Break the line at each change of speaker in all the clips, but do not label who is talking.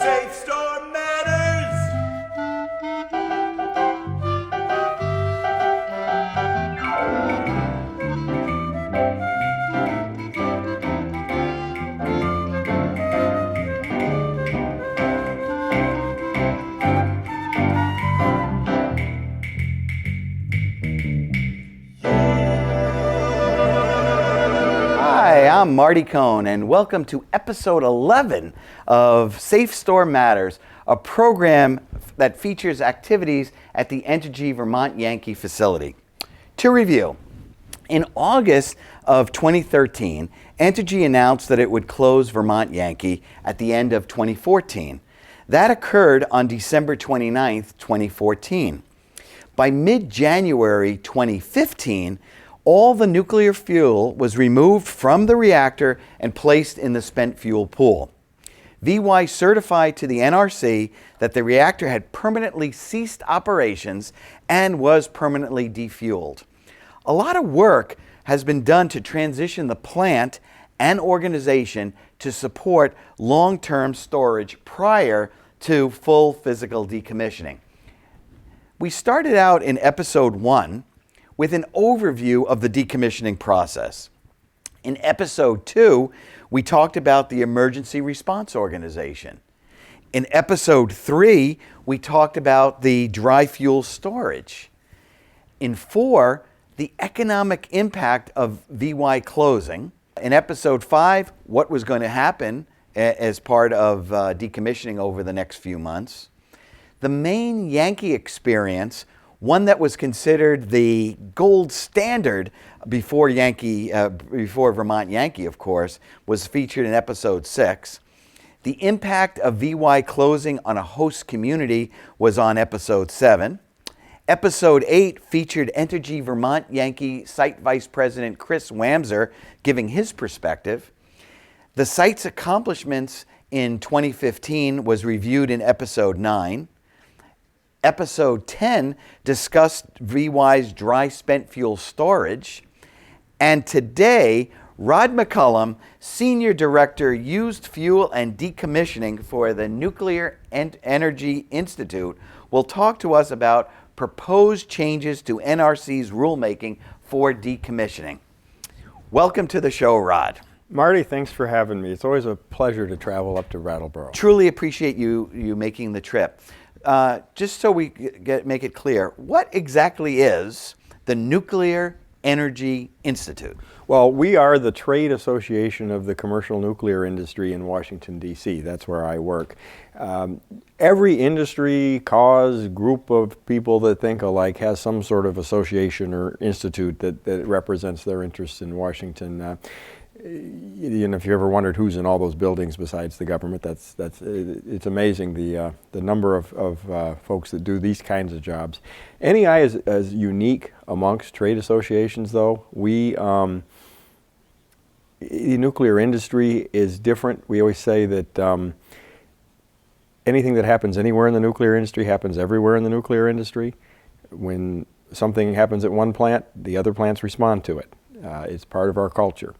SAFSTOR matters!
Hi, I'm Marty Cohn, and welcome to episode 11 of SAFSTOR Matters, a program that features activities at the Entergy Vermont Yankee facility. To review, in August of 2013, Entergy announced that it would close Vermont Yankee at the end of 2014. That occurred on December 29th, 2014. By mid-January 2015, all the nuclear fuel was removed from the reactor and placed in the spent fuel pool. VY certified to the NRC that the reactor had permanently ceased operations and was permanently defueled. A lot of work has been done to transition the plant and organization to support long-term storage prior to full physical decommissioning. We started out in episode 1 with an overview of the decommissioning process. In episode 2, we talked about the emergency response organization. In episode 3, we talked about the dry fuel storage. In 4, the economic impact of VY closing. In episode 5, what was going to happen as part of decommissioning over the next few months. The main Yankee experience, one that was considered the gold standard before Vermont Yankee, of course, was featured in episode 6. The impact of VY closing on a host community was on episode 7. Episode 8 featured Entergy Vermont Yankee Site Vice President Chris Wamser giving his perspective. The site's accomplishments in 2015 was reviewed in episode 9. Episode 10 discussed VY's dry spent fuel storage. And today, Rod McCullum, Senior Director, Used Fuel and Decommissioning for the Nuclear Energy Institute, will talk to us about proposed changes to NRC's rulemaking for decommissioning. Welcome to the show, Rod.
Marty, thanks for having me. It's always a pleasure to travel up to Brattleboro.
Truly appreciate you making the trip. Just so we make it clear, what exactly is the Nuclear Energy Institute?
Well, we are the trade association of the commercial nuclear industry in Washington, D.C. That's where I work. Every industry, cause, group of people that think alike has some sort of association or institute that represents their interests in Washington. If you ever wondered who's in all those buildings besides the government, it's amazing the number of folks that do these kinds of jobs. NEI is unique amongst trade associations, though. The nuclear industry is different. We always say that anything that happens anywhere in the nuclear industry happens everywhere in the nuclear industry. When something happens at one plant, the other plants respond to it. It's part of our culture.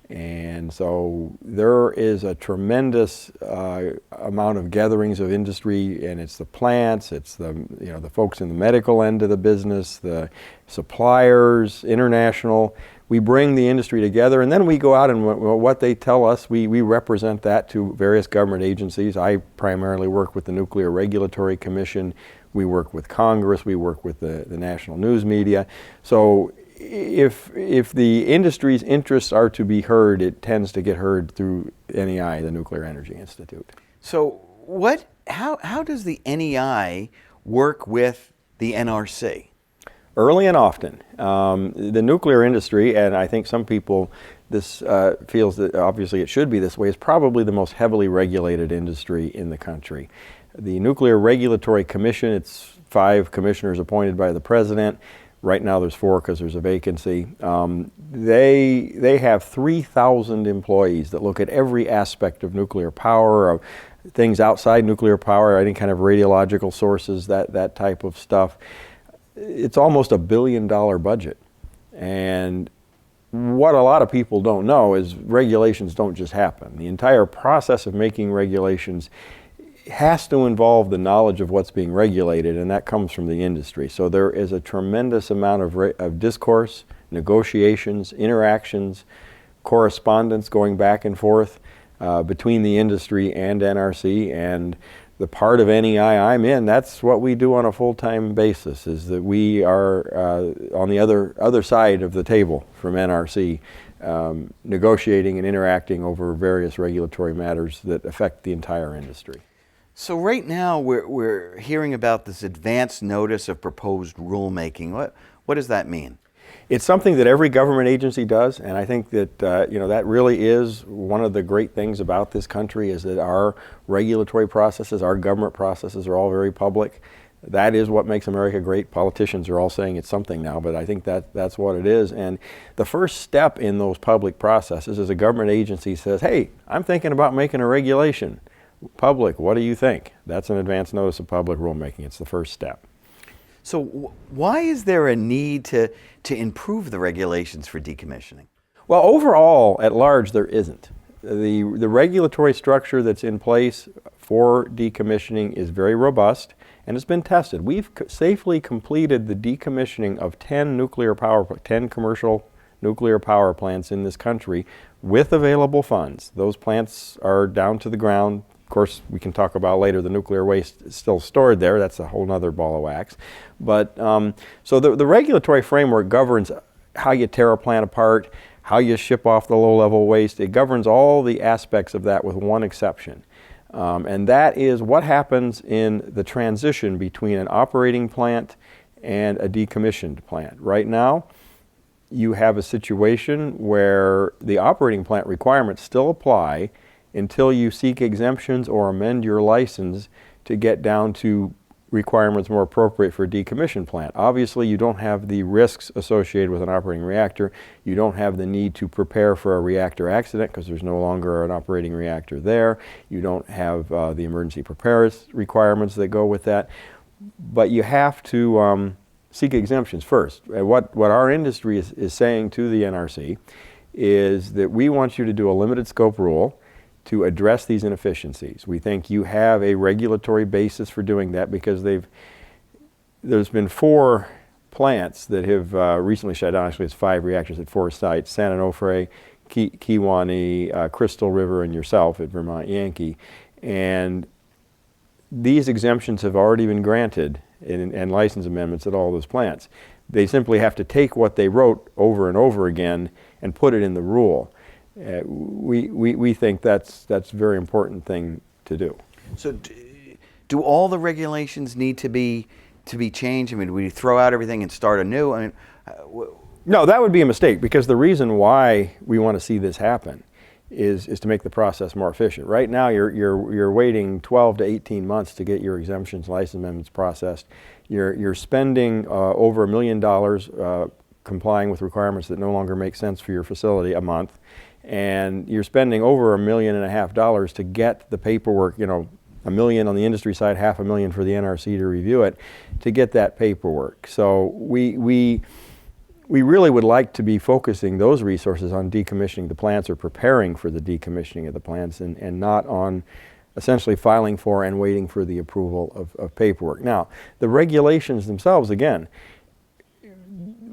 And so there is a tremendous amount of gatherings of industry, and it's the plants, it's the folks in the medical end of the business, the suppliers, international. We bring the industry together, and then we go out and what they tell us, we represent that to various government agencies. I primarily work with the Nuclear Regulatory Commission. We work with Congress. We work with the national news media. So if the industry's interests are to be heard, it tends to get heard through NEI, the Nuclear Energy Institute.
So how does the NEI work with the NRC?
Early and often. The nuclear industry, and I think some people feels that obviously it should be this way, is probably the most heavily regulated industry in the country. The Nuclear Regulatory Commission, it's 5 commissioners appointed by the president. Right now there's 4 because there's a vacancy. They have 3,000 employees that look at every aspect of nuclear power, of things outside nuclear power, any kind of radiological sources, that type of stuff. It's almost $1 billion budget. And what a lot of people don't know is regulations don't just happen. The entire process of making regulations has to involve the knowledge of what's being regulated, and that comes from the industry. So there is a tremendous amount of discourse, negotiations, interactions, correspondence going back and forth between the industry and NRC, and the part of NEI I'm in, that's what we do on a full-time basis, is that we are on the other side of the table from NRC, negotiating and interacting over various regulatory matters that affect the entire industry.
So right now we're hearing about this advance notice of proposed rulemaking. What does that mean?
It's something that every government agency does, and I think that that really is one of the great things about this country, is that our regulatory processes, our government processes are all very public. That is what makes America great. Politicians are all saying it's something now, but I think that's what it is. And the first step in those public processes is a government agency says, hey, I'm thinking about making a regulation. Public, what do you think? That's an advance notice of public rulemaking. It's the first step.
So why is there a need to improve the regulations for decommissioning?
Well, overall, at large, there isn't. The regulatory structure that's in place for decommissioning is very robust, and it's been tested. We've safely completed the decommissioning of 10 commercial nuclear power plants in this country with available funds. Those plants are down to the ground. Of course, we can talk about later the nuclear waste is still stored there. That's a whole other ball of wax. But so the regulatory framework governs how you tear a plant apart, how you ship off the low-level waste. It governs all the aspects of that with one exception. And that is what happens in the transition between an operating plant and a decommissioned plant. Right now, you have a situation where the operating plant requirements still apply until you seek exemptions or amend your license to get down to requirements more appropriate for a decommissioned plant. Obviously, you don't have the risks associated with an operating reactor. You don't have the need to prepare for a reactor accident because there's no longer an operating reactor there. You don't have the emergency preparedness requirements that go with that. But you have to seek exemptions first. What our industry is saying to the NRC is that we want you to do a limited scope rule to address these inefficiencies. We think you have a regulatory basis for doing that because there's been 4 plants that have recently shut down. Actually, it's 5 reactors at 4 sites: San Onofre, Kewaunee, Crystal River, and yourself at Vermont Yankee. And these exemptions have already been granted and license amendments at all those plants. They simply have to take what they wrote over and over again and put it in the rule. We think that's a very important thing to do.
So do all the regulations need to be changed? I mean, do we throw out everything and start anew? I mean,
no, that would be a mistake, because the reason why we want to see this happen is to make the process more efficient. Right now, you're waiting 12 to 18 months to get your exemptions, license amendments processed. You're spending over $1 million complying with requirements that no longer make sense for your facility a month, and you're spending over $1.5 million to get the paperwork. $1 million on the industry side, $500,000 for the NRC to review it, to get that paperwork. So we really would like to be focusing those resources on decommissioning the plants or preparing for the decommissioning of the plants, and not on essentially filing for and waiting for the approval of paperwork. Now, the regulations themselves, again,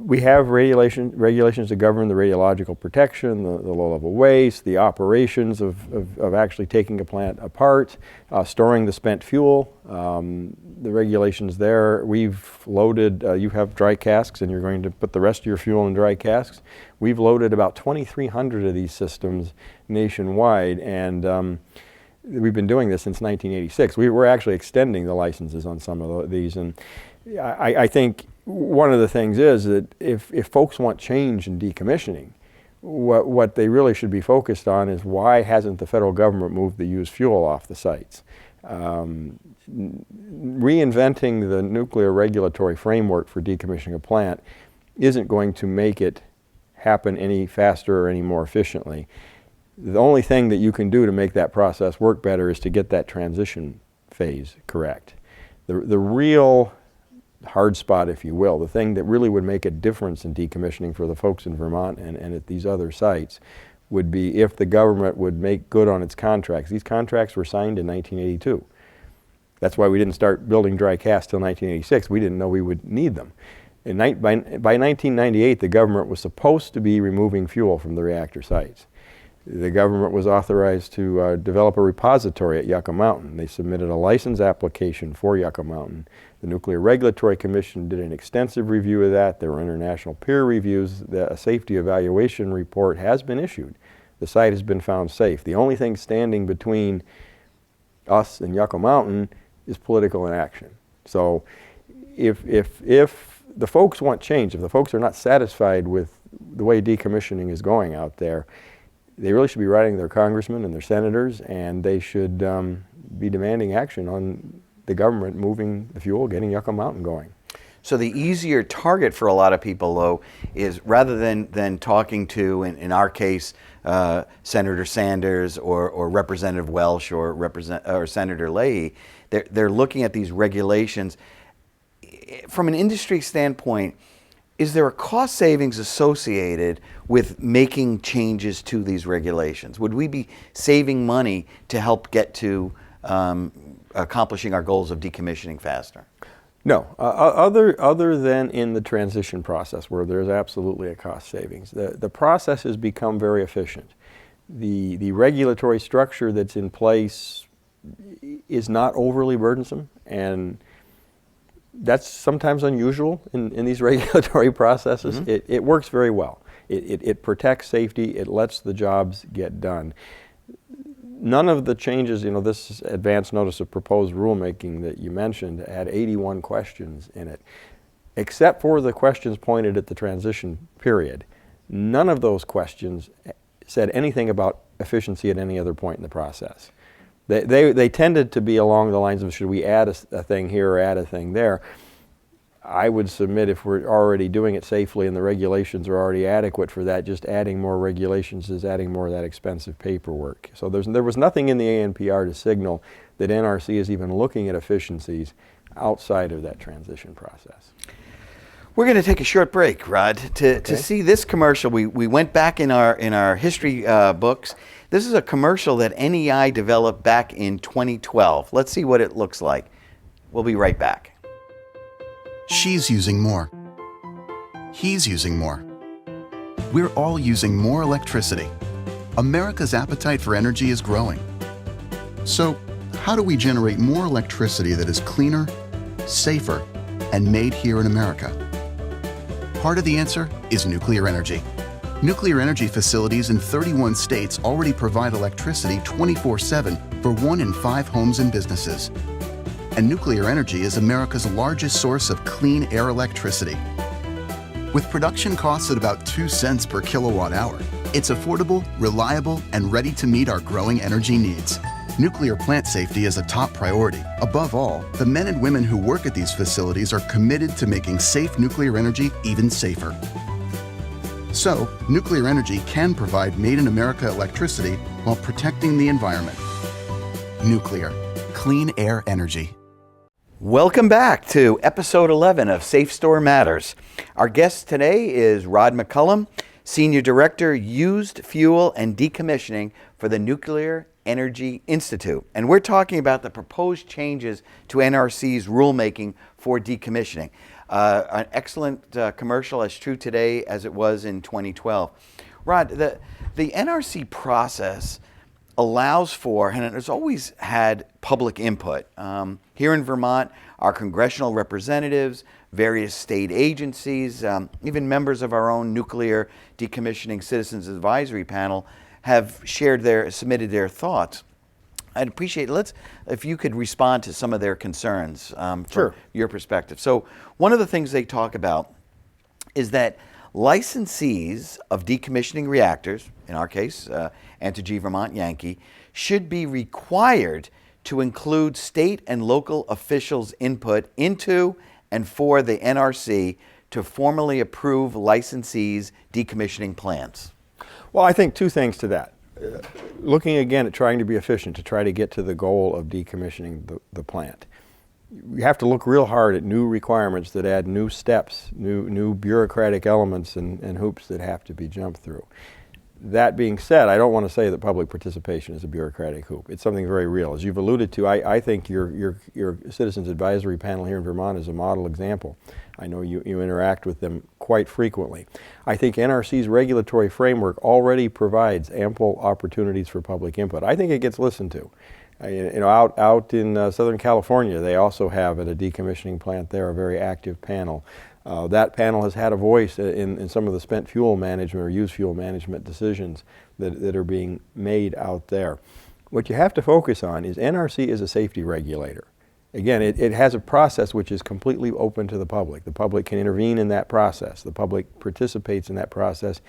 we have regulations to govern the radiological protection, the low-level waste, the operations of actually taking a plant apart, storing the spent fuel. The regulations there, we've loaded, you have dry casks and you're going to put the rest of your fuel in dry casks. We've loaded about 2,300 of these systems nationwide, and we've been doing this since 1986. We're actually extending the licenses on some of these, and I think one of the things is that if folks want change in decommissioning, what they really should be focused on is why hasn't the federal government moved the used fuel off the sites? Reinventing the nuclear regulatory framework for decommissioning a plant isn't going to make it happen any faster or any more efficiently. The only thing that you can do to make that process work better is to get that transition phase correct. The real hard spot, if you will, the thing that really would make a difference in decommissioning for the folks in Vermont and at these other sites, would be if the government would make good on its contracts. These contracts were signed in 1982. That's why we didn't start building dry casts till 1986. We didn't know we would need them. By 1998, the government was supposed to be removing fuel from the reactor sites. The government was authorized to develop a repository at Yucca Mountain. They submitted a license application for Yucca Mountain. The Nuclear Regulatory Commission did an extensive review of that. There were international peer reviews. A safety evaluation report has been issued. The site has been found safe. The only thing standing between us and Yucca Mountain is political inaction. So if the folks want change, if the folks are not satisfied with the way decommissioning is going out there, they really should be writing their congressmen and their senators, and they should be demanding action on the government moving the fuel, getting Yucca Mountain going.
So the easier target for a lot of people, though, is rather than talking to, in our case, Senator Sanders or Representative Welch or Senator Leahy, they're looking at these regulations. From an industry standpoint, is there a cost savings associated with making changes to these regulations? Would we be saving money to help get to accomplishing our goals of decommissioning faster?
No, other than in the transition process where there's absolutely a cost savings. The process has become very efficient. The regulatory structure that's in place is not overly burdensome, and that's sometimes unusual in these regulatory processes.
Mm-hmm.
It works very well. It protects safety, it lets the jobs get done. None of the changes, this advance notice of proposed rulemaking that you mentioned had 81 questions in it. Except for the questions pointed at the transition period, none of those questions said anything about efficiency at any other point in the process. They tended to be along the lines of, should we add a thing here or add a thing there? I would submit, if we're already doing it safely and the regulations are already adequate for that, just adding more regulations is adding more of that expensive paperwork. So there was nothing in the ANPR to signal that NRC is even looking at efficiencies outside of that transition process.
We're going to take a short break, Rod, to see this commercial. We went back in our history books. This is a commercial that NEI developed back in 2012. Let's see what it looks like. We'll be right back.
She's using more. He's using more. We're all using more electricity. America's appetite for energy is growing. So, how do we generate more electricity that is cleaner, safer, and made here in America? Part of the answer is nuclear energy. Nuclear energy facilities in 31 states already provide electricity 24/7 for 1 in 5 homes and businesses. And nuclear energy is America's largest source of clean air electricity. With production costs at about 2 cents per kilowatt hour, it's affordable, reliable, and ready to meet our growing energy needs. Nuclear plant safety is a top priority. Above all, the men and women who work at these facilities are committed to making safe nuclear energy even safer. So, nuclear energy can provide made-in-America electricity while protecting the environment. Nuclear, clean air energy.
Welcome back to episode 11 of SAFSTOR Matters. Our guest today is Rod McCullum, Senior Director, Used Fuel and Decommissioning for the Nuclear Energy Institute. And we're talking about the proposed changes to NRC's rulemaking for decommissioning. An excellent commercial, as true today as it was in 2012. Rod, the NRC process allows for, and it has always had public input. Here in Vermont, our congressional representatives, various state agencies, even members of our own Nuclear Decommissioning Citizens Advisory Panel have submitted their thoughts. I'd appreciate it. If you could respond to some of their concerns from your perspective. So one of the things they talk about is that licensees of decommissioning reactors, in our case, Entergy Vermont Yankee, should be required to include state and local officials' input into and for the NRC to formally approve licensees' decommissioning plans.
Well, I think 2 things to that. Looking again at trying to be efficient to try to get to the goal of decommissioning the plant. You have to look real hard at new requirements that add new steps, new bureaucratic elements and hoops that have to be jumped through. That being said, I don't want to say that public participation is a bureaucratic hoop. It's something very real. As you've alluded to, I think your Citizens Advisory Panel here in Vermont is a model example. I know you interact with them quite frequently. I think NRC's regulatory framework already provides ample opportunities for public input. I think it gets listened to. Out in Southern California, they also have at a decommissioning plant there a very active panel. That panel has had a voice in some of the spent fuel management or used fuel management decisions that are being made out there. What you have to focus on is NRC is a safety regulator. Again, it has a process which is completely open to the public. The public can intervene in that process. The public participates in that process.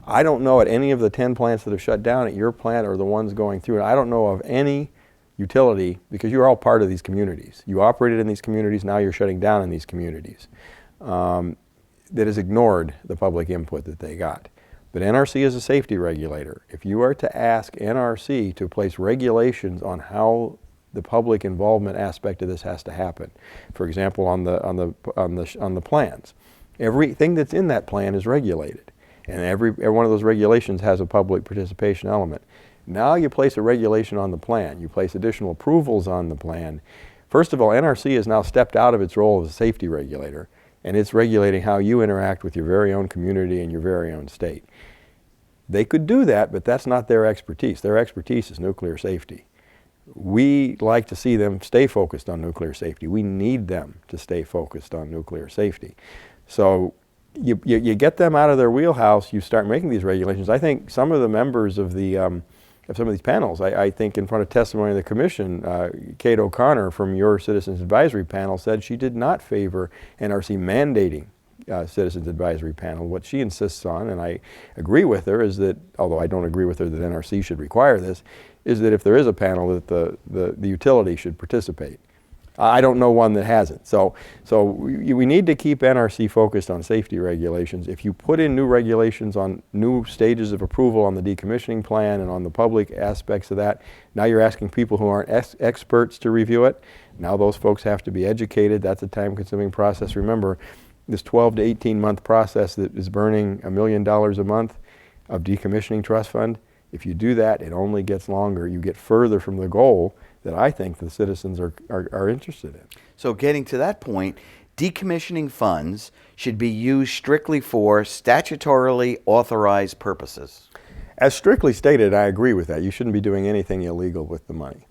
I don't know at any of the 10 plants that have shut down at your plant or the ones going through it, I don't know of any utility, because you're all part of these communities. You operated in these communities, now you're shutting down in these communities. That has ignored the public input that they got. But NRC is a safety regulator. If you are to ask NRC to place regulations on how the public involvement aspect of this has to happen, for example, on the plans, everything that's in that plan is regulated, and every one of those regulations has a public participation element. Now you place a regulation on the plan. You place additional approvals on the plan. First of all, NRC has now stepped out of its role as a safety regulator, and it's regulating how you interact with your very own community and your very own state. They could do that, but that's not their expertise. Their expertise is nuclear safety. We like to see them stay focused on nuclear safety. We need them to stay focused on nuclear safety. So you get them out of their wheelhouse, you start making these regulations. I think some of the members of some of these panels, I think in front of testimony of the Commission, Kate O'Connor from your Citizens Advisory Panel said she did not favor NRC mandating Citizens Advisory Panel. What she insists on, and I agree with her, is that, although I don't agree with her that NRC should require this, is that if there is a panel that the utility should participate. I don't know one that hasn't. So we need to keep NRC focused on safety regulations. If you put in new regulations on new stages of approval on the decommissioning plan and on the public aspects of that, now you're asking people who aren't experts to review it. Now those folks have to be educated. That's a time-consuming process. Remember, this 12 to 18-month process that is burning $1 million a month of decommissioning trust fund, if you do that, it only gets longer. You get further from the goal that I think the citizens are interested in.
So getting to that point, decommissioning funds should be used strictly for statutorily authorized purposes.
As strictly stated, I agree with that. You shouldn't be doing anything illegal with the money.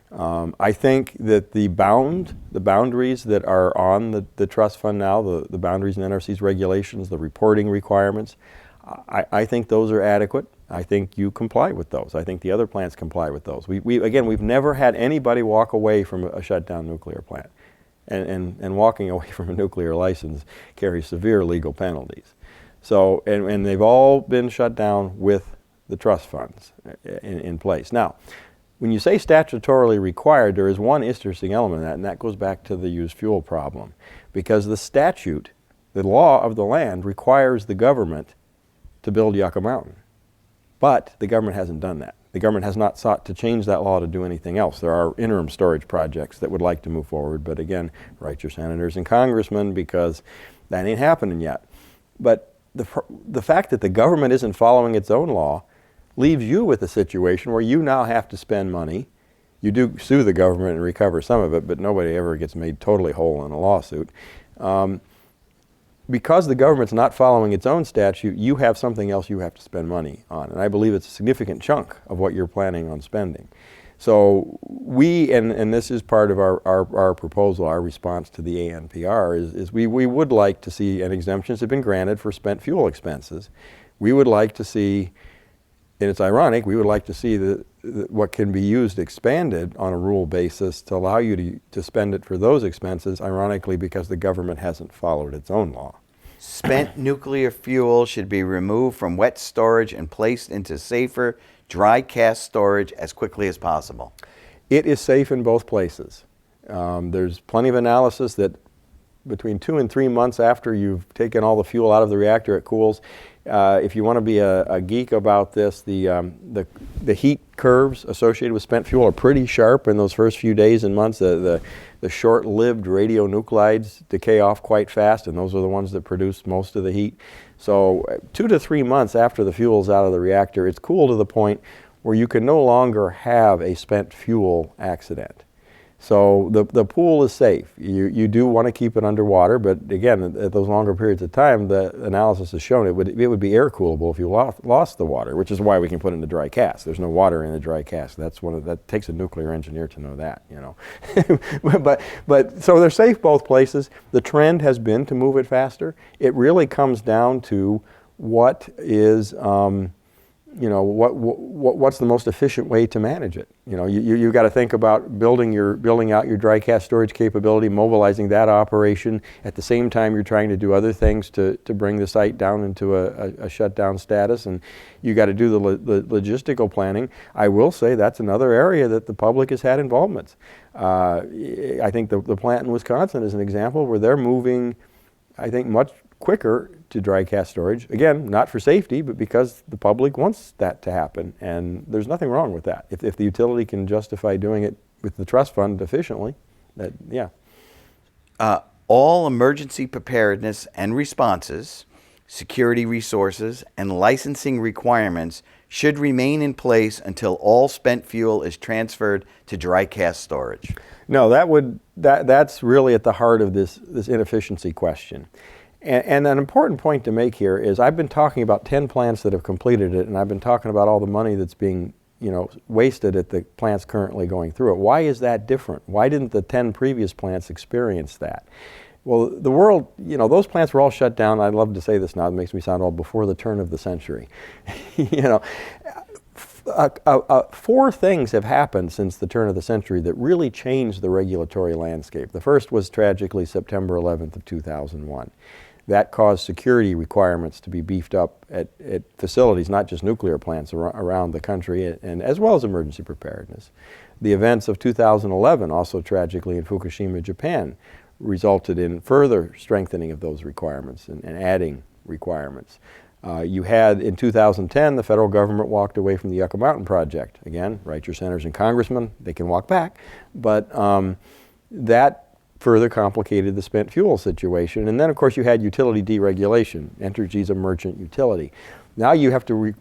I think that the boundaries that are on the trust fund now, the boundaries in NRC's regulations, the reporting requirements, I think those are adequate. I think you comply with those. I think the other plants comply with those. We've never had anybody walk away from a shutdown nuclear plant. And walking away from a nuclear license carries severe legal penalties. So, and they've all been shut down with the trust funds in place. Now, when you say statutorily required, there is one interesting element in that, and that goes back to the used fuel problem. Because the statute, the law of the land, requires the government to build Yucca Mountain. But the government hasn't done that. The government has not sought to change that law to do anything else. There are interim storage projects that would like to move forward, but again, write your senators and congressmen, because that ain't happening yet. But the fact that the government isn't following its own law leaves you with a situation where you now have to spend money. You do sue the government and recover some of it, but nobody ever gets made totally whole in a lawsuit. Because the government's not following its own statute, you have something else you have to spend money on. And I believe it's a significant chunk of what you're planning on spending. So we, and this is part of our proposal, our response to the ANPR, is we would like to see, and exemptions have been granted for spent fuel expenses. We would like to see, and it's ironic, we would like to see what can be used expanded on a rule basis to allow you to spend it for those expenses, ironically because the government hasn't followed its own law.
Spent nuclear fuel should be removed from wet storage and placed into safer dry cask storage as quickly as possible.
It is safe in both places. There's plenty of analysis that between 2 and 3 months after you've taken all the fuel out of the reactor, it cools. If you want to be a geek about this, the heat curves associated with spent fuel are pretty sharp in those first few days and months. The short-lived radionuclides decay off quite fast, and those are the ones that produce most of the heat. So 2 to 3 months after the fuel's out of the reactor, it's cooled to the point where you can no longer have a spent fuel accident. So the pool is safe. You do want to keep it underwater, but again, at those longer periods of time, the analysis has shown it would be air coolable if you lost the water, which is why we can put it in the dry cask. There's no water in the dry cask. That takes a nuclear engineer to know that, you know. but so they're safe both places. The trend has been to move it faster. It really comes down to what is what's the most efficient way to manage it. You know, you got to think about building out your dry cask storage capability, mobilizing that operation. At the same time, you're trying to do other things to bring the site down into a shutdown status, and you got to do the logistical planning. I will say that's another area that the public has had involvements. I think the plant in Wisconsin is an example where they're moving, I think, much quicker to dry cask storage. Again, not for safety, but because the public wants that to happen, and there's nothing wrong with that. If the utility can justify doing it with the trust fund efficiently, yeah.
All emergency preparedness and responses, security resources, and licensing requirements should remain in place until all spent fuel is transferred to dry cask storage.
No, that's really at the heart of this inefficiency question. And an important point to make here is I've been talking about 10 plants that have completed it, and I've been talking about all the money that's being wasted at the plants currently going through it. Why is that different? Why didn't the 10 previous plants experience that? Well, the world, those plants were all shut down. I'd love to say this now. It makes me sound old. Before the turn of the century. 4 things have happened since the turn of the century that really changed the regulatory landscape. The first was tragically September 11th of 2001. That caused security requirements to be beefed up at facilities, not just nuclear plants around the country, and as well as emergency preparedness. The events of 2011, also tragically in Fukushima, Japan, resulted in further strengthening of those requirements and adding requirements. You had, in 2010, the federal government walked away from the Yucca Mountain Project. Again, write your senators and congressmen, they can walk back. But that further complicated the spent fuel situation. And then, of course, you had utility deregulation. Entergy's a merchant utility. Now you have to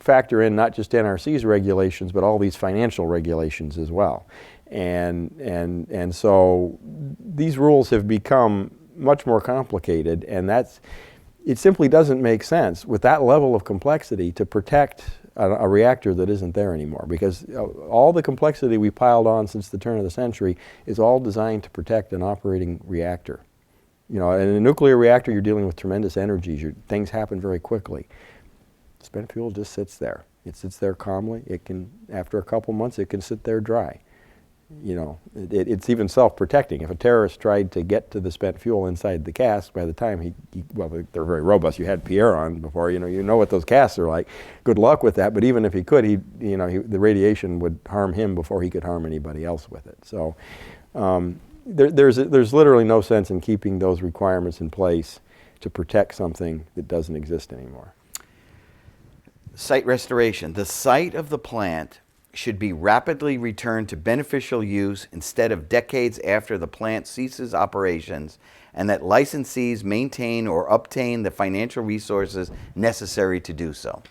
factor in not just NRC's regulations, but all these financial regulations as well. And so these rules have become much more complicated, and it simply doesn't make sense with that level of complexity to protect a reactor that isn't there anymore, because all the complexity we piled on since the turn of the century is all designed to protect an operating reactor. In a nuclear reactor, you're dealing with tremendous energies. Things happen very quickly. Spent fuel just sits there. It sits there calmly. It can, after a couple months, it can sit there dry. It's even self-protecting. If a terrorist tried to get to the spent fuel inside the cask, by the time they're very robust. You had Pierre on before. You know what those casks are like. Good luck with that. But even if he could, the radiation would harm him before he could harm anybody else with it. So there's literally no sense in keeping those requirements in place to protect something that doesn't exist anymore.
Site restoration. The site of the plant should be rapidly returned to beneficial use instead of decades after the plant ceases operations, and that licensees maintain or obtain the financial resources necessary to do so.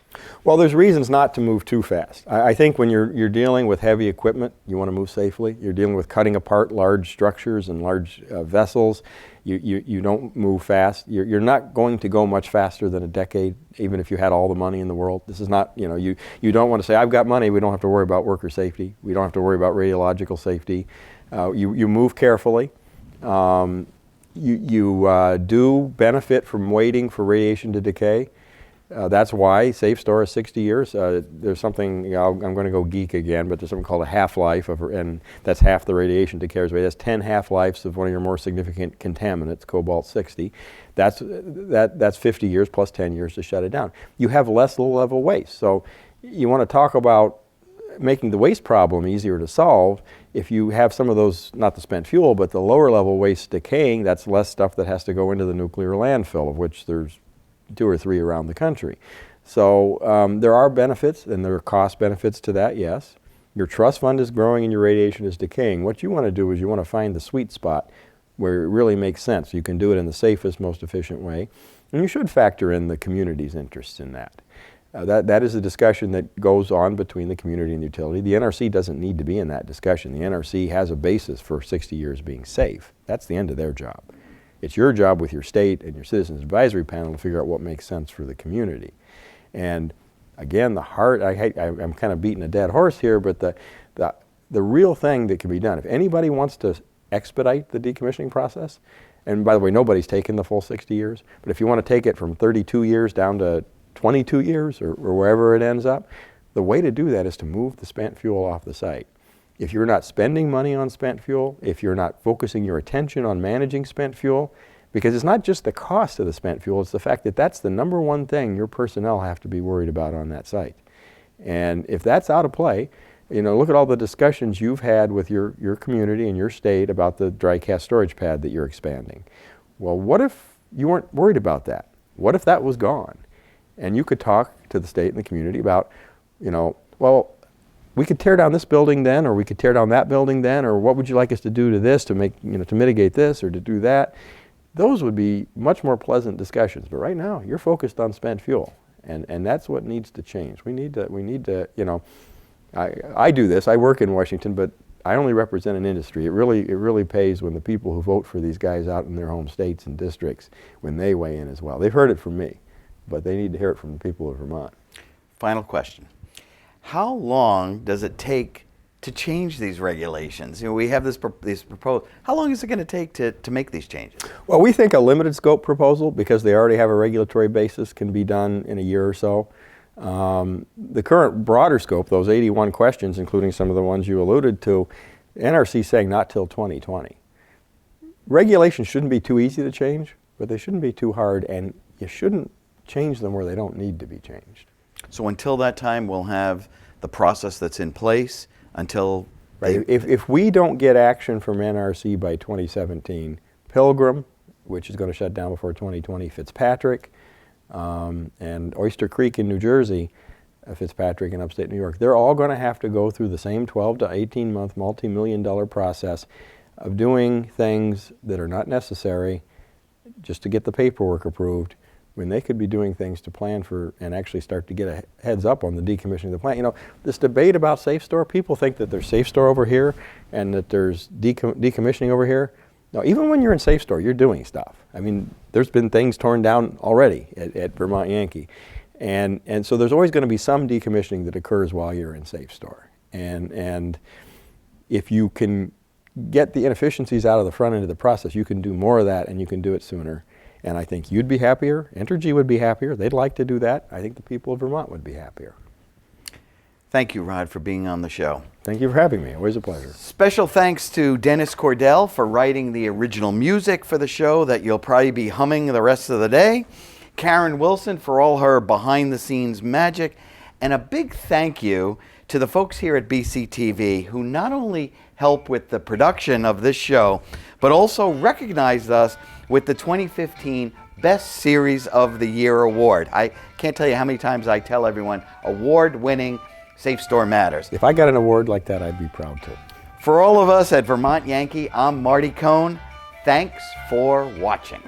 Well, there's reasons not to move too fast. I think when you're dealing with heavy equipment, you want to move safely. You're dealing with cutting apart large structures and large vessels. You don't move fast. You're not going to go much faster than a decade, even if you had all the money in the world. This is not, you don't want to say, I've got money, we don't have to worry about worker safety. We don't have to worry about radiological safety. You move carefully. You do benefit from waiting for radiation to decay. That's why SAFSTOR is 60 years. There's something, I'm going to go geek again, but there's something called a half-life, and that's half the radiation to carries away. That's 10 half-lives of one of your more significant contaminants, cobalt-60. That's 50 years plus 10 years to shut it down. You have less low-level waste. So you want to talk about making the waste problem easier to solve. If you have some of those, not the spent fuel, but the lower level waste decaying, that's less stuff that has to go into the nuclear landfill, of which there's 2 or 3 around the country. So there are benefits, and there are cost benefits to that, yes. Your trust fund is growing and your radiation is decaying. What you want to do is you want to find the sweet spot where it really makes sense. You can do it in the safest, most efficient way. And you should factor in the community's interests in that. That is a discussion that goes on between the community and the utility. The NRC doesn't need to be in that discussion. The NRC has a basis for 60 years being safe. That's the end of their job. It's your job with your state and your Citizens Advisory Panel to figure out what makes sense for the community. And again, I'm kind of beating a dead horse here, but the real thing that can be done, if anybody wants to expedite the decommissioning process, and by the way, nobody's taken the full 60 years, but if you want to take it from 32 years down to 22 years or wherever it ends up, the way to do that is to move the spent fuel off the site. If you're not spending money on spent fuel, if you're not focusing your attention on managing spent fuel, because it's not just the cost of the spent fuel, it's the fact that that's the number one thing your personnel have to be worried about on that site. And if that's out of play, look at all the discussions you've had with your community and your state about the dry cast storage pad that you're expanding. Well, what if you weren't worried about that? What if that was gone? And you could talk to the state and the community about, well, we could tear down this building then, or we could tear down that building then, or what would you like us to do to this to make, to mitigate this or to do that? Those would be much more pleasant discussions. But right now, you're focused on spent fuel, and that's what needs to change. We need to, I do this. I work in Washington, but I only represent an industry. It really pays when the people who vote for these guys out in their home states and districts, when they weigh in as well. They've heard it from me, but they need to hear it from the people of Vermont.
Final question. How long does it take to change these regulations? We have this proposal. How long is it going to take to make these changes?
Well, we think a limited scope proposal, because they already have a regulatory basis, can be done in a year or so. The current broader scope, those 81 questions, including some of the ones you alluded to, NRC saying not till 2020. Regulations shouldn't be too easy to change, but they shouldn't be too hard, and you shouldn't change them where they don't need to be changed.
So until that time, we'll have the process that's in place until...
Right. If we don't get action from NRC by 2017, Pilgrim, which is going to shut down before 2020, Fitzpatrick, and Oyster Creek in New Jersey, Fitzpatrick in upstate New York, they're all going to have to go through the same 12 to 18 month multi-million-dollar process of doing things that are not necessary just to get the paperwork approved, when they could be doing things to plan for and actually start to get a heads up on the decommissioning of the plant. This debate about SAFSTOR, people think that there's SAFSTOR over here and that there's decommissioning over here. No, even when you're in SAFSTOR, you're doing stuff. I mean, there's been things torn down already at Vermont Yankee. And so there's always going to be some decommissioning that occurs while you're in SAFSTOR. And if you can get the inefficiencies out of the front end of the process, you can do more of that and you can do it sooner. And I think you'd be happier, Entergy would be happier, they'd like to do that. I think the people of Vermont would be happier.
Thank you, Rod, for being on the show.
Thank you for having me, always a pleasure.
Special thanks to Dennis Cordell for writing the original music for the show that you'll probably be humming the rest of the day. Karen Wilson for all her behind-the-scenes magic. And a big thank you to the folks here at BCTV who not only help with the production of this show, but also recognized us with the 2015 Best Series of the Year award. I can't tell you how many times I tell everyone, award-winning SAFSTOR matters.
If I got an award like that, I'd be proud to.
For all of us at Vermont Yankee, I'm Marty Cohn. Thanks for watching.